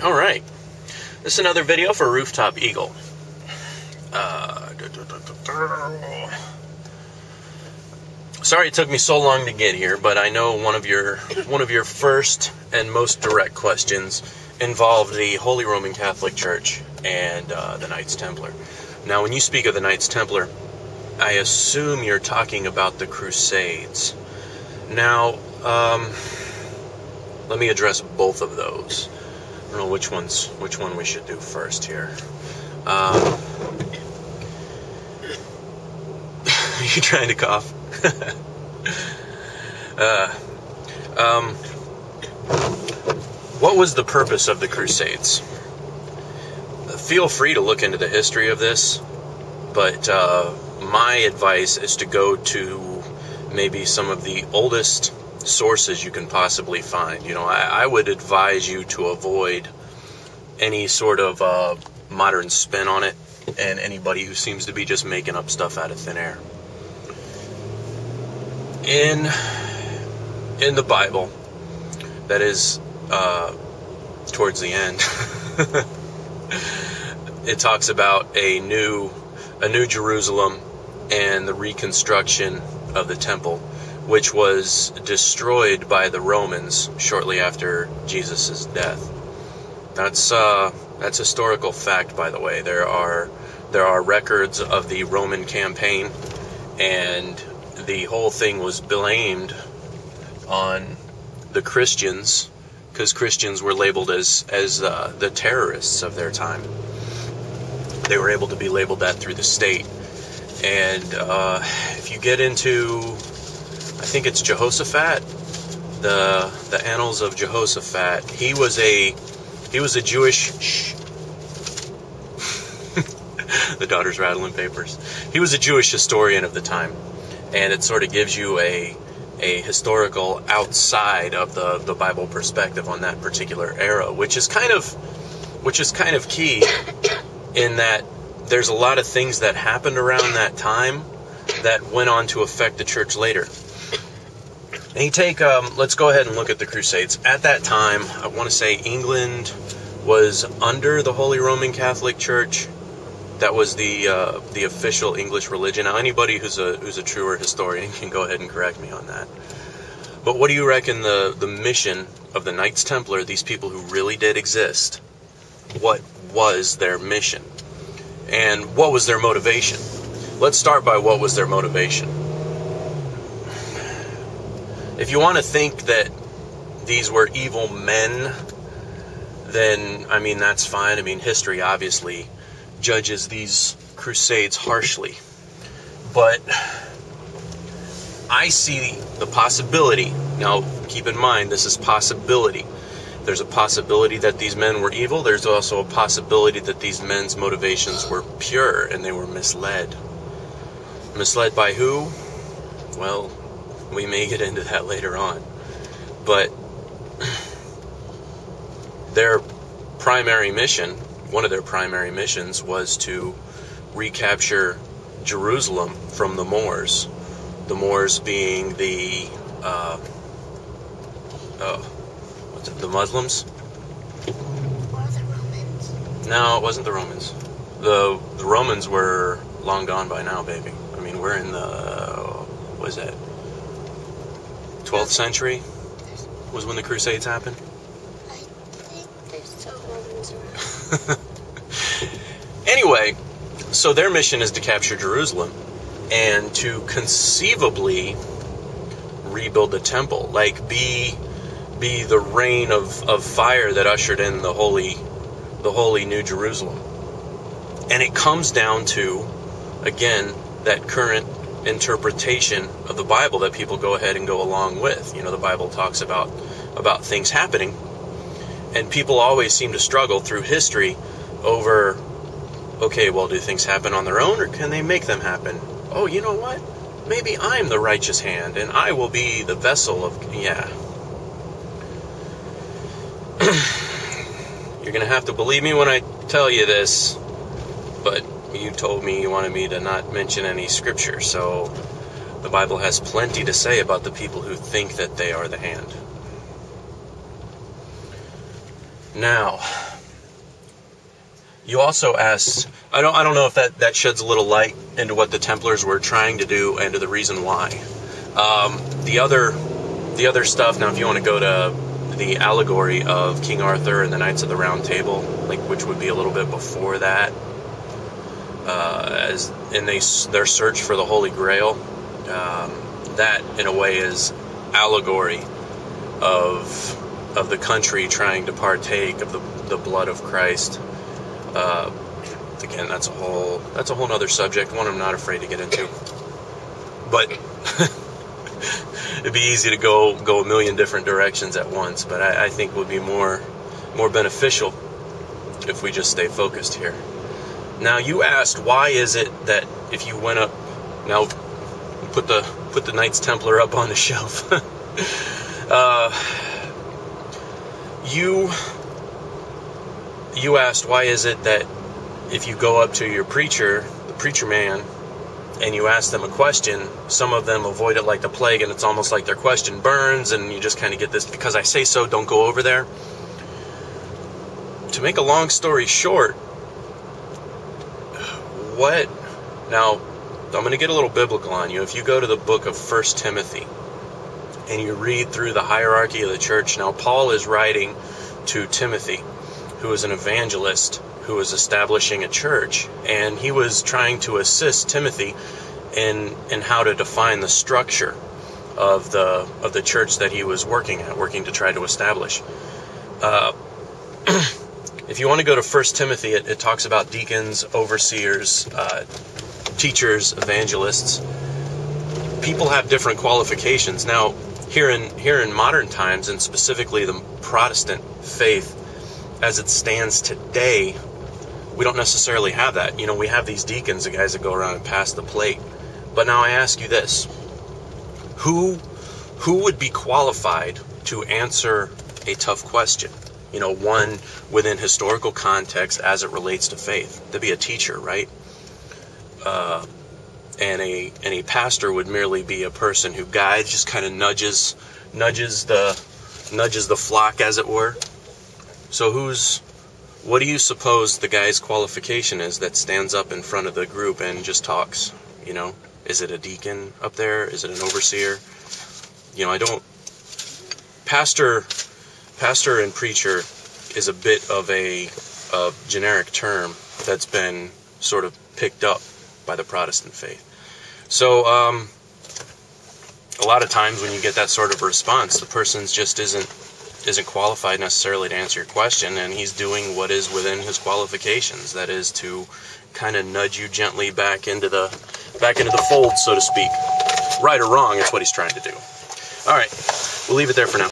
Alright, this is another video for RoofTopEagle. Sorry it took me so long to get here, but I know one of your first and most direct questions involved the Holy Roman Catholic Church and the Knights Templar. Now, when you speak of the Knights Templar, I assume you're talking about the Crusades. Now, let me address both of those. I don't know which one we should do first here. You trying to cough? What was the purpose of the Crusades? Feel free to look into the history of this, but my advice is to go to maybe some of the oldest sources you can possibly find. You know, I would advise you to avoid any sort of modern spin on it and anybody who seems to be just making up stuff out of thin air. In the Bible, that is towards the end, it talks about a new Jerusalem and the reconstruction of the temple, which was destroyed by the Romans shortly after Jesus' death. That's historical fact, by the way. There are records of the Roman campaign, and the whole thing was blamed on the Christians, because Christians were labeled as the terrorists of their time. They were able to be labeled that through the state. And if you get into, I think it's Jehoshaphat, the Annals of Jehoshaphat, he was a Jewish. The daughter's rattling papers. He was a Jewish historian of the time, and it sort of gives you a historical outside of the Bible perspective on that particular era, which is kind of key, in that there's a lot of things that happened around that time that went on to affect the church later. And you take, let's go ahead and look at the Crusades. At that time, I want to say England was under the Holy Roman Catholic Church. That was the official English religion. Now, anybody who's a truer historian can go ahead and correct me on that. But what do you reckon the mission of the Knights Templar, these people who really did exist, what was their mission? And what was their motivation? Let's start by what was their motivation. If you want to think that these were evil men, then, I mean, that's fine. I mean, history obviously judges these crusades harshly. But I see the possibility. Now, keep in mind, this is possibility. There's a possibility that these men were evil. There's also a possibility that these men's motivations were pure and they were misled. Misled by who? Well, we may get into that later on. But their primary mission, one of their primary missions, was to recapture Jerusalem from the Moors. The Moors being the the Muslims? Or the Romans? No, it wasn't the Romans. The Romans were long gone by now, baby. I mean, we're in the, what is that? 12th century was when the Crusades happened? I think there's still Romans around. Anyway, so their mission is to capture Jerusalem and to conceivably rebuild the temple, like be the reign of fire that ushered in the holy New Jerusalem. And it comes down to, again, that current interpretation of the Bible that people go ahead and go along with. You know, the Bible talks about things happening, and people always seem to struggle through history over, okay, well, do things happen on their own, or can they make them happen? Oh, you know what? Maybe I'm the righteous hand, and I will be the vessel of, yeah. You're going to have to believe me when I tell you this, but you told me you wanted me to not mention any scripture, so the Bible has plenty to say about the people who think that they are the hand. Now, You also asked, I don't know if that sheds a little light into what the Templars were trying to do and to the reason why. The other stuff, now if you want to go to the allegory of King Arthur and the Knights of the Round Table, like, which would be a little bit before that, in their search for the Holy Grail, that in a way is allegory of the country trying to partake of the blood of Christ. Again, that's a whole other subject, one I'm not afraid to get into. But it'd be easy to go a million different directions at once. But I think would be more beneficial if we just stay focused here. Now, you asked, why is it that if you went up, now put the Knights Templar up on the shelf. You asked, why is it that if you go up to your preacher, the preacher man, and you ask them a question, some of them avoid it like the plague, and it's almost like their question burns, and you just kind of get this, because I say so, don't go over there. To make a long story short, now, I'm going to get a little biblical on you. If you go to the book of 1 Timothy, and you read through the hierarchy of the church, now Paul is writing to Timothy, who is an evangelist, who was establishing a church, and he was trying to assist Timothy in how to define the structure of the church that he was working to try to establish. If you want to go to 1 Timothy, it talks about deacons, overseers, teachers, evangelists. People have different qualifications. Now, here in modern times, and specifically the Protestant faith as it stands today, we don't necessarily have that. You know, we have these deacons, the guys that go around and pass the plate. But now I ask you this: who would be qualified to answer a tough question? You know, one within historical context as it relates to faith. To be a teacher, right? And a pastor would merely be a person who guides, just kind of nudges the flock, as it were. So what do you suppose the guy's qualification is that stands up in front of the group and just talks? You know, is it a deacon up there? Is it an overseer? You know, pastor and preacher is a bit of a generic term that's been sort of picked up by the Protestant faith. So a lot of times when you get that sort of response, the person just isn't qualified necessarily to answer your question, and he's doing what is within his qualifications. That is to kind of nudge you gently back into the fold, so to speak. Right or wrong, it's what he's trying to do. All right, we'll leave it there for now.